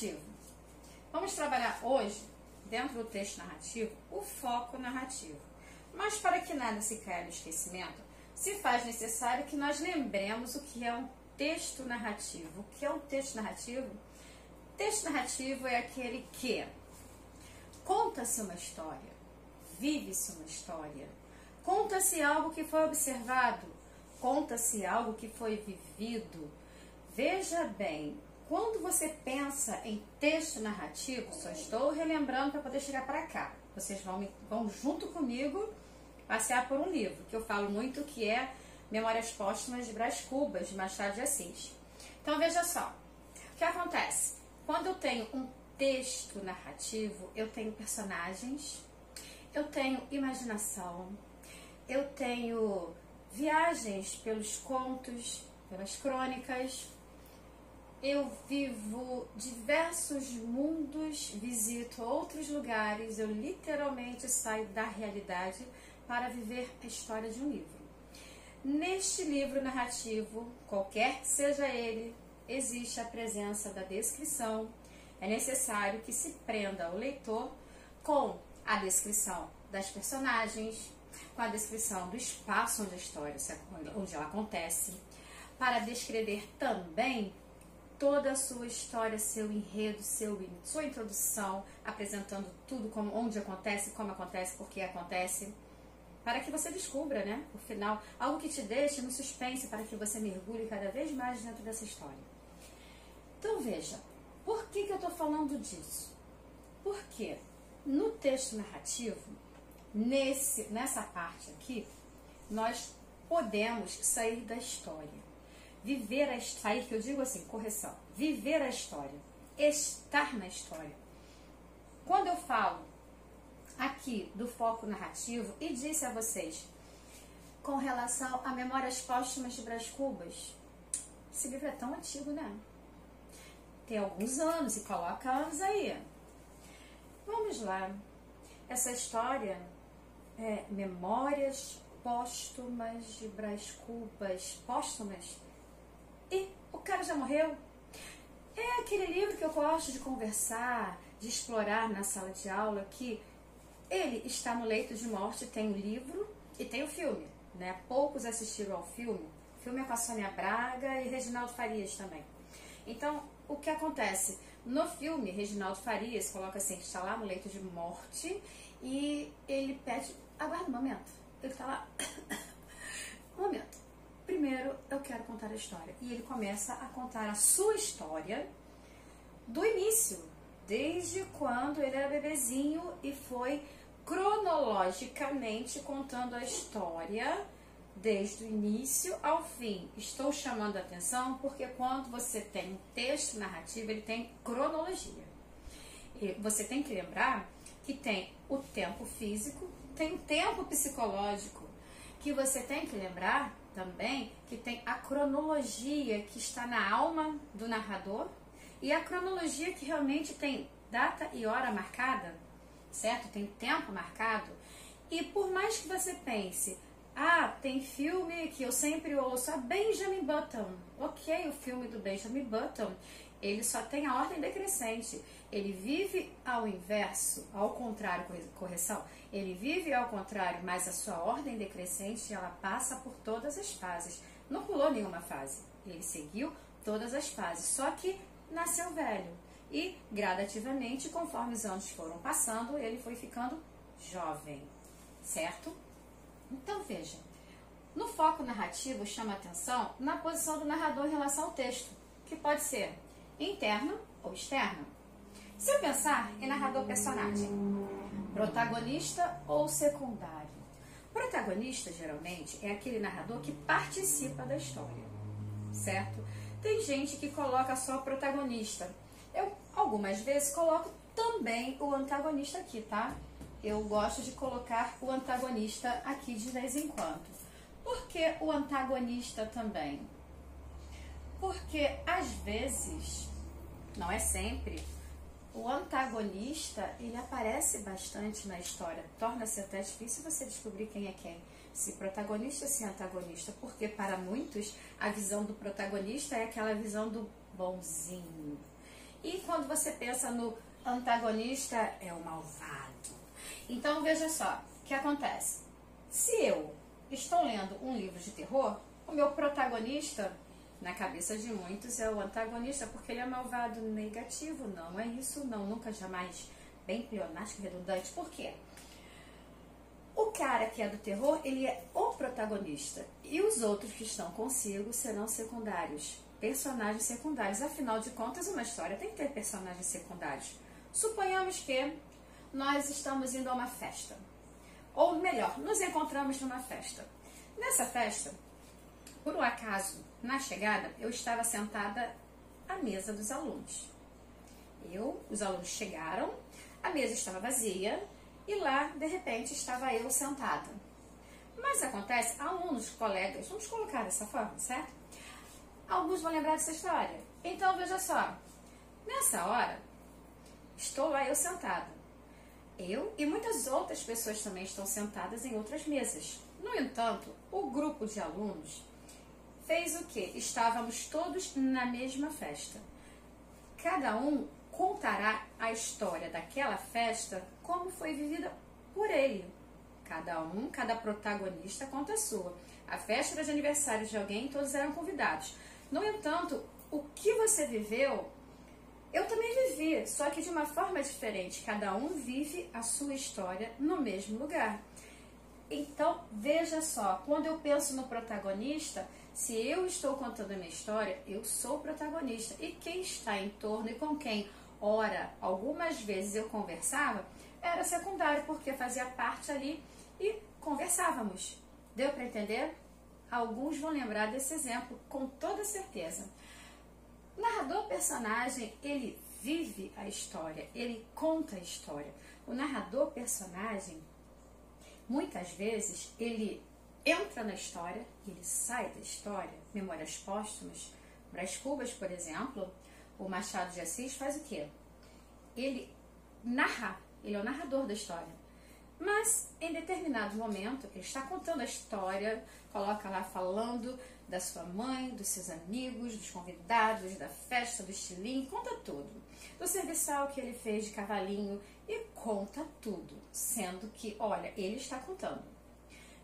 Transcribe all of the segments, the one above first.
narrativo. Vamos trabalhar hoje, dentro do texto narrativo, o foco narrativo. Mas para que nada se caia no esquecimento, se faz necessário que nós lembremos o que é um texto narrativo. O que é um texto narrativo? Texto narrativo é aquele que conta-se uma história, vive-se uma história, conta-se algo que foi observado, conta-se algo que foi vivido. Veja bem, quando você pensa em texto narrativo, só estou relembrando para poder chegar para cá. Vocês vão junto comigo passear por um livro, que eu falo muito, que é Memórias Póstumas de Brás Cubas, de Machado de Assis. Então veja só, o que acontece? Quando eu tenho um texto narrativo, eu tenho personagens, eu tenho imaginação, eu tenho viagens pelos contos, pelas crônicas, eu vivo diversos mundos, visito outros lugares, eu literalmente saio da realidade para viver a história de um livro. Neste livro narrativo, qualquer que seja ele, existe a presença da descrição. É necessário que se prenda o leitor com a descrição das personagens, com a descrição do espaço onde a história, onde ela acontece, para descrever também toda a sua história, seu enredo, sua introdução, apresentando tudo, como, onde acontece, como acontece, por que acontece, para que você descubra, né, o final, algo que te deixe no suspense, para que você mergulhe cada vez mais dentro dessa história. Então veja, por que eu estou falando disso? Porque no texto narrativo, nessa parte aqui, nós podemos sair da história. Viver a história, que eu digo assim, correção, viver a história, estar na história. Quando eu falo aqui do foco narrativo, e disse a vocês, com relação a Memórias Póstumas de Brás Cubas, esse livro é tão antigo, né? Tem alguns anos, e coloca anos aí. Vamos lá. Essa história é Memórias Póstumas de Brás Cubas, póstumas. E o cara já morreu. É aquele livro que eu gosto de conversar, de explorar na sala de aula, que ele está no leito de morte, tem o livro e tem o filme, né? Poucos assistiram ao filme. O filme é com a Sônia Braga e Reginaldo Farias também. Então, o que acontece? No filme, Reginaldo Farias coloca assim, que está lá no leito de morte e ele pede, aguarda um momento, ele está lá, um momento. Primeiro, eu quero contar a história. E ele começa a contar a sua história do início, desde quando ele era bebezinho, e foi cronologicamente contando a história desde o início ao fim. Estou chamando a atenção porque quando você tem um texto narrativo, ele tem cronologia. E você tem que lembrar que tem o tempo físico, tem o tempo psicológico, que você tem que lembrar também que tem a cronologia que está na alma do narrador e a cronologia que realmente tem data e hora marcada, certo? Tem tempo marcado. E por mais que você pense, tem filme que eu sempre ouço, Benjamin Button. Ok, o filme do Benjamin Button, ele só tem a ordem decrescente. Ele vive ao inverso, ao contrário, correção. Ele vive ao contrário, mas a sua ordem decrescente, ela passa por todas as fases. Não pulou nenhuma fase. Ele seguiu todas as fases, só que nasceu velho. E, gradativamente, conforme os anos foram passando, ele foi ficando jovem, certo? Então, veja, no foco narrativo chama atenção na posição do narrador em relação ao texto, que pode ser interno ou externo. Se eu pensar em narrador-personagem, protagonista ou secundário. Protagonista, geralmente, é aquele narrador que participa da história, certo? Tem gente que coloca só o protagonista. Eu, algumas vezes, coloco também o antagonista aqui, tá? Eu gosto de colocar o antagonista aqui de vez em quando. Por que o antagonista também? Porque, às vezes, não é sempre, o antagonista, ele aparece bastante na história. Torna-se até difícil você descobrir quem é quem. Se protagonista, se antagonista. Porque, para muitos, a visão do protagonista é aquela visão do bonzinho. E quando você pensa no antagonista, é o malvado. Então veja só, o que acontece? Se eu estou lendo um livro de terror, o meu protagonista, na cabeça de muitos, é o antagonista, porque ele é malvado, negativo. Não é isso, não, nunca, jamais. Bem pleonástico, redundante. Por quê? O cara que é do terror, ele é o protagonista. E os outros que estão consigo serão secundários. Personagens secundários. Afinal de contas, uma história tem que ter personagens secundários. Suponhamos que nós estamos indo a uma festa. Ou melhor, nos encontramos numa festa. Nessa festa, por um acaso, na chegada, eu estava sentada à mesa dos alunos. Os alunos chegaram, a mesa estava vazia e lá, de repente, estava eu sentada. Mas acontece, alunos, colegas, vamos colocar dessa forma, certo? Alguns vão lembrar dessa história. Então, veja só, nessa hora, estou lá eu sentada. Eu e muitas outras pessoas também estão sentadas em outras mesas. No entanto, o grupo de alunos fez o quê? Estávamos todos na mesma festa. Cada um contará a história daquela festa como foi vivida por ele. Cada protagonista conta a sua. A festa era de aniversário de alguém, todos eram convidados. No entanto, o que você viveu, eu também vivi, só que de uma forma diferente. Cada um vive a sua história no mesmo lugar. Então, veja só, quando eu penso no protagonista, se eu estou contando a minha história, eu sou o protagonista. E quem está em torno e com quem, ora, algumas vezes eu conversava, era secundário, porque fazia parte ali e conversávamos. Deu para entender? Alguns vão lembrar desse exemplo, com toda certeza. O narrador-personagem, ele vive a história, ele conta a história. O narrador-personagem, muitas vezes, ele entra na história, ele sai da história. Memórias Póstumas, Brás Cubas, por exemplo, o Machado de Assis faz o quê? Ele narra, ele é o narrador da história. Mas, em determinado momento, ele está contando a história, coloca lá falando da sua mãe, dos seus amigos, dos convidados, da festa, do estilingue, conta tudo. Do serviçal que ele fez de cavalinho e conta tudo, sendo que, olha, ele está contando.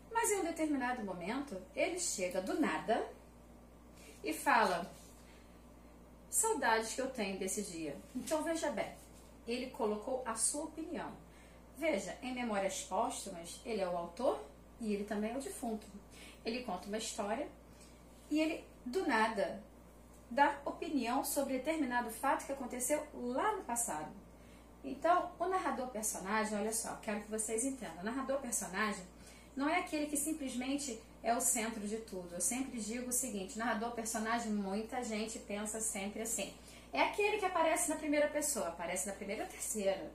Mas em um determinado momento, ele chega do nada e fala: saudades que eu tenho desse dia. Então veja bem, ele colocou a sua opinião. Veja, em Memórias Póstumas, ele é o autor e ele também é o defunto. Ele conta uma história e ele, do nada, dá opinião sobre determinado fato que aconteceu lá no passado. Então, o narrador-personagem, olha só, quero que vocês entendam. O narrador-personagem não é aquele que simplesmente é o centro de tudo. Eu sempre digo o seguinte: narrador-personagem, muita gente pensa sempre assim. É aquele que aparece na primeira pessoa, aparece na primeira ou terceira.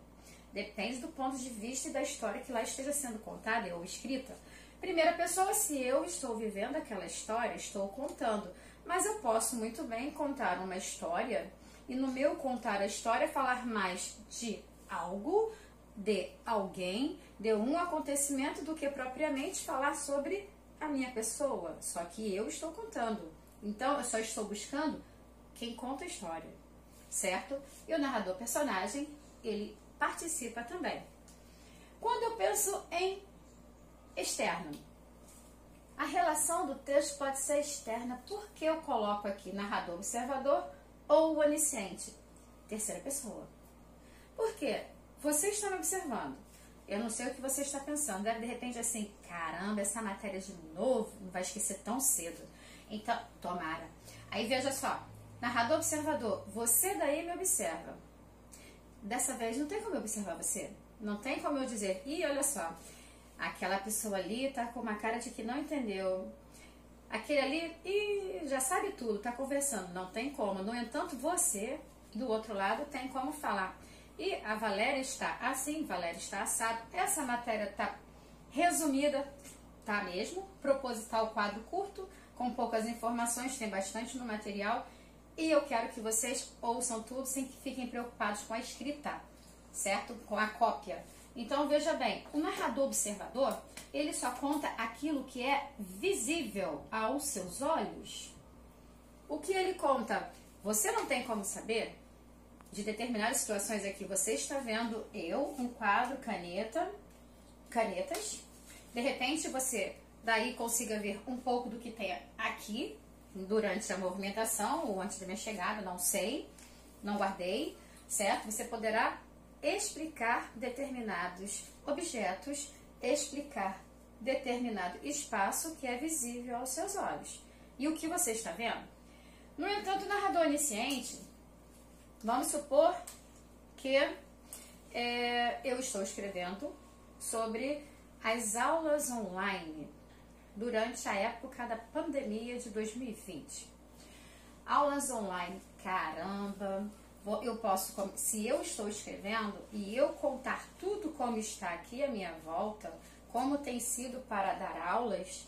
Depende do ponto de vista e da história que lá esteja sendo contada ou escrita. Primeira pessoa, se eu estou vivendo aquela história, estou contando. Mas eu posso muito bem contar uma história e no meu contar a história falar mais de algo, de alguém, de um acontecimento do que propriamente falar sobre a minha pessoa. Só que eu estou contando. Então, eu só estou buscando quem conta a história, certo? E o narrador-personagem, ele participa também. Quando eu penso em externo, a relação do texto pode ser externa. Por que eu coloco aqui narrador-observador ou onisciente? Terceira pessoa. Por quê? Você está me observando. Eu não sei o que você está pensando. Deve de repente assim: caramba, essa matéria de novo, não vai esquecer tão cedo. Então, tomara. Aí veja só, narrador-observador, você daí me observa. Dessa vez não tem como eu observar você. Não tem como eu dizer: ih, olha só, aquela pessoa ali tá com uma cara de que não entendeu. Aquele ali, ih, já sabe tudo, tá conversando. Não tem como. No entanto, você, do outro lado, tem como falar: e a Valéria está assim, Valéria está assado. Essa matéria está resumida, tá mesmo? Proposital, quadro curto, com poucas informações, tem bastante no material. E eu quero que vocês ouçam tudo sem que fiquem preocupados com a escrita, certo? Com a cópia. Então, veja bem, o narrador observador, ele só conta aquilo que é visível aos seus olhos. O que ele conta, você não tem como saber? de determinadas situações aqui. Você está vendo um quadro, canetas. De repente você daí consiga ver um pouco do que tem aqui durante a movimentação ou antes da minha chegada, não sei, não guardei, certo? Você poderá explicar determinados objetos, explicar determinado espaço que é visível aos seus olhos. E o que você está vendo? No entanto, o narrador onisciente, vamos supor que eu estou escrevendo sobre as aulas online durante a época da pandemia de 2020. Aulas online, caramba, eu posso, se eu estou escrevendo e eu contar tudo como está aqui à minha volta, como tem sido para dar aulas,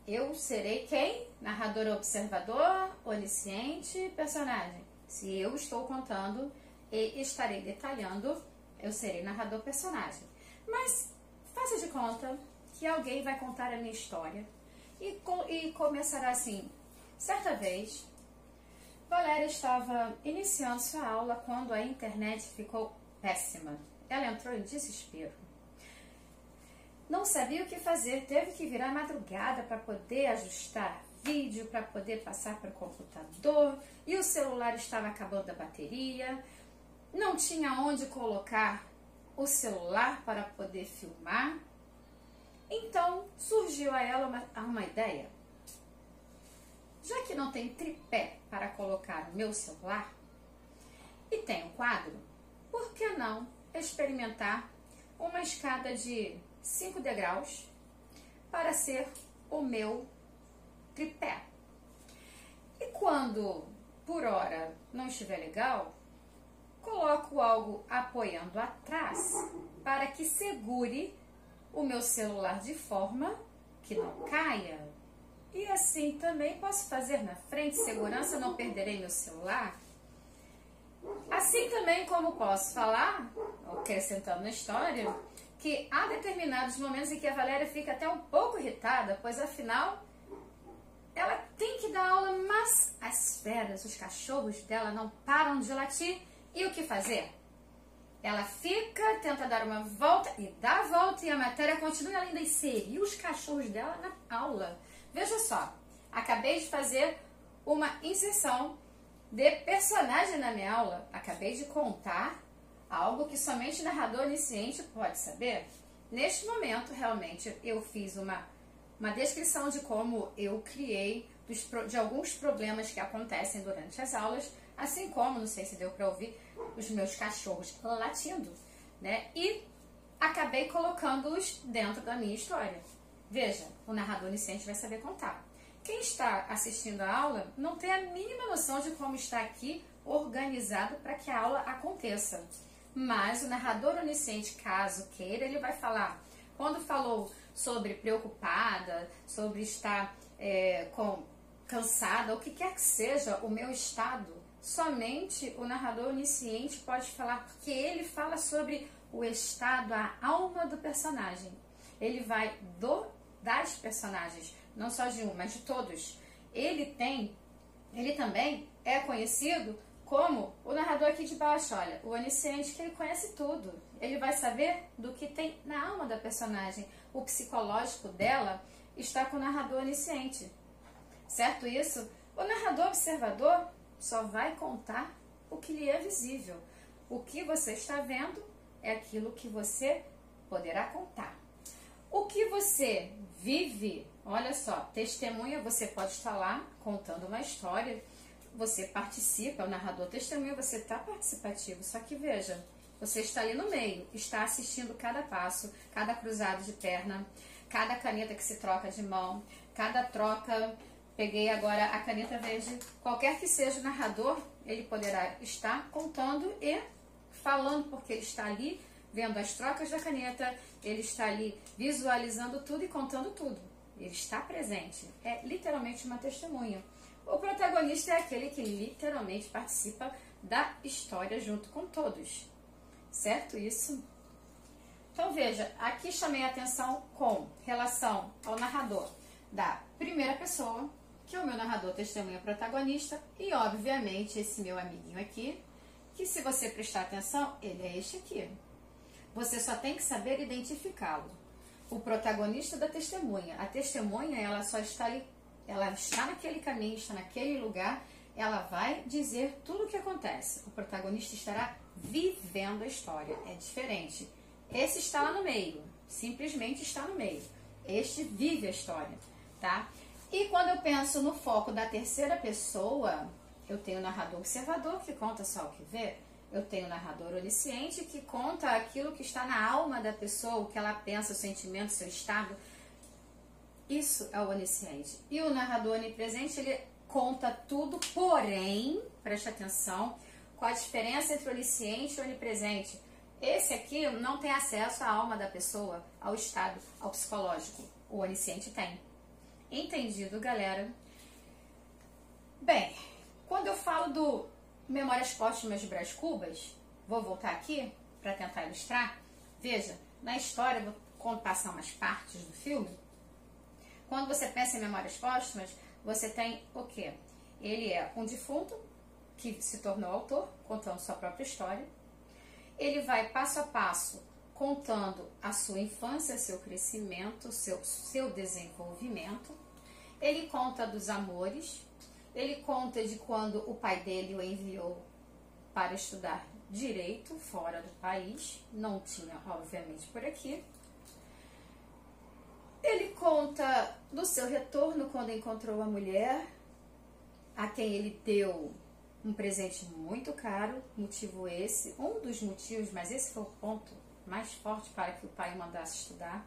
eu serei quem? Narrador, observador, onisciente, personagem. Se eu estou contando e estarei detalhando, eu serei narrador, personagem. Mas faça de conta que alguém vai contar a minha história e começará assim. Certa vez, Valéria estava iniciando sua aula quando a internet ficou péssima. Ela entrou em desespero. Não sabia o que fazer, teve que virar madrugada para poder ajustar vídeo, para poder passar para o computador, e o celular estava acabando a bateria, não tinha onde colocar o celular para poder filmar. Então surgiu a ela uma ideia. Já que não tem tripé para colocar o meu celular e tem um quadro, por que não experimentar uma escada de 5 degraus para ser o meu tripé? E quando por hora não estiver legal, coloco algo apoiando atrás para que segure o meu celular de forma que não caia. E assim também posso fazer na frente, segurança, não perderei meu celular. Assim também como posso falar, acrescentando na história, que há determinados momentos em que a Valéria fica até um pouco irritada, pois afinal ela tem que dar aula, mas as feras, os cachorros dela não param de latir. E o que fazer? Ela fica, tenta dar uma volta e dá a volta e a matéria continua, ela ainda inseriu os cachorros dela na aula. Veja só, acabei de fazer uma inserção de personagem na minha aula. Acabei de contar algo que somente narrador onisciente pode saber. Neste momento, realmente, eu fiz uma descrição de como eu criei de alguns problemas que acontecem durante as aulas, assim como, não sei se deu para ouvir, os meus cachorros latindo, né? E acabei colocando-os dentro da minha história. Veja, o narrador onisciente vai saber contar. Quem está assistindo a aula não tem a mínima noção de como está aqui organizado para que a aula aconteça. Mas o narrador onisciente, caso queira, ele vai falar. Quando falou sobre preocupada, sobre estar cansada, o que quer que seja o meu estado, somente o narrador onisciente pode falar, porque ele fala sobre o estado, a alma do personagem. Ele vai das personagens, não só de um, mas de todos. Ele também é conhecido como o narrador aqui de baixo, olha, o onisciente, que ele conhece tudo. Ele vai saber do que tem na alma da personagem. O psicológico dela está com o narrador onisciente. Certo isso? O narrador observador só vai contar o que lhe é visível. O que você está vendo é aquilo que você poderá contar. O que você vive, olha só, testemunha, você pode estar lá contando uma história, você participa, o narrador testemunha, você está participativo, só que veja, você está ali no meio, está assistindo cada passo, cada cruzado de perna, cada caneta que se troca de mão, cada troca, peguei agora a caneta verde, qualquer que seja o narrador, ele poderá estar contando e falando, porque ele está ali vendo as trocas da caneta, ele está ali visualizando tudo e contando tudo. Ele está presente, é literalmente uma testemunha. O protagonista é aquele que literalmente participa da história junto com todos. Certo isso? Então veja, aqui chamei a atenção com relação ao narrador da primeira pessoa, que é o meu narrador testemunha protagonista, e obviamente esse meu amiguinho aqui, que se você prestar atenção, ele é este aqui. Você só tem que saber identificá-lo. O protagonista da testemunha. A testemunha, ela só está ali, ela está naquele caminho, está naquele lugar, ela vai dizer tudo o que acontece. O protagonista estará vivendo a história. É diferente. Esse está lá no meio, simplesmente está no meio. Este vive a história, tá? E quando eu penso no foco da terceira pessoa, eu tenho o narrador observador, que conta só o que vê. Eu tenho o narrador onisciente, que conta aquilo que está na alma da pessoa, o que ela pensa, o sentimento, o seu estado. Isso é o onisciente. E o narrador onipresente, ele conta tudo, porém, preste atenção, qual a diferença entre o onisciente e o onipresente. Esse aqui não tem acesso à alma da pessoa, ao estado, ao psicológico. O onisciente tem. Entendido, galera? Bem, quando eu falo do Memórias Póstumas de Brás Cubas, vou voltar aqui para tentar ilustrar. Veja, na história, vou passar umas partes do filme. Quando você pensa em Memórias Póstumas, você tem o quê? Ele é um defunto que se tornou autor, contando sua própria história. Ele vai passo a passo contando a sua infância, seu crescimento, seu desenvolvimento. Ele conta dos amores. Ele conta de quando o pai dele o enviou para estudar direito fora do país. Não tinha, obviamente, por aqui. Ele conta do seu retorno quando encontrou a mulher, a quem ele deu um presente muito caro, motivo esse, um dos motivos, mas esse foi o ponto mais forte para que o pai o mandasse estudar.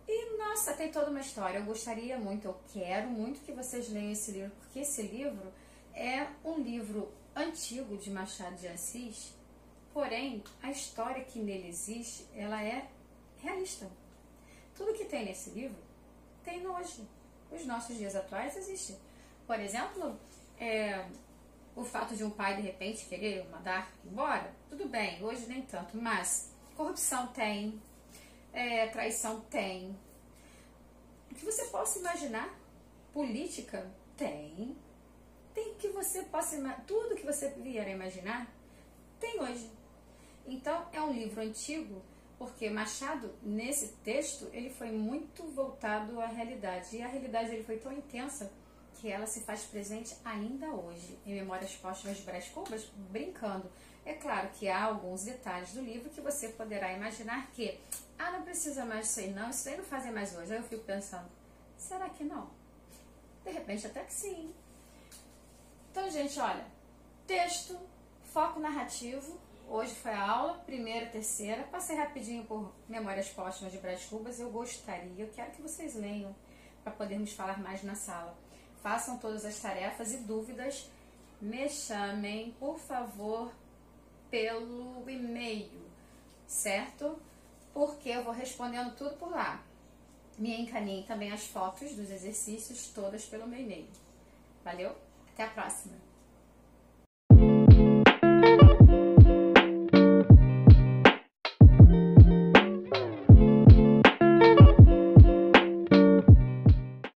E, nossa, tem toda uma história. Eu gostaria muito, eu quero muito que vocês leiam esse livro, porque esse livro é um livro antigo de Machado de Assis, porém, a história que nele existe, ela é realista. Tudo que tem nesse livro, tem hoje. Os nossos dias atuais existe. Por exemplo, o fato de um pai, de repente, querer mandar embora, tudo bem, hoje nem tanto, mas corrupção tem, traição tem. O que você possa imaginar, política tem que você possa imaginar, tudo que você vier a imaginar, tem hoje. Então, é um livro antigo, porque Machado, nesse texto, ele foi muito voltado à realidade. E a realidade dele foi tão intensa que ela se faz presente ainda hoje. Em Memórias Póstumas de Brás Cubas, brincando. É claro que há alguns detalhes do livro que você poderá imaginar que não precisa mais disso aí não, isso aí não fazem mais hoje. Aí eu fico pensando, será que não? De repente até que sim. Então, gente, olha, texto, foco narrativo. Hoje foi a aula, primeira, terceira. Passei rapidinho por Memórias Póstumas de Brás Cubas. Eu quero que vocês leiam para podermos falar mais na sala. Façam todas as tarefas e dúvidas. Me chamem, por favor, pelo e-mail, certo? Porque eu vou respondendo tudo por lá. Me encaminhem também as fotos dos exercícios, todas pelo meu e-mail. Valeu? Até a próxima!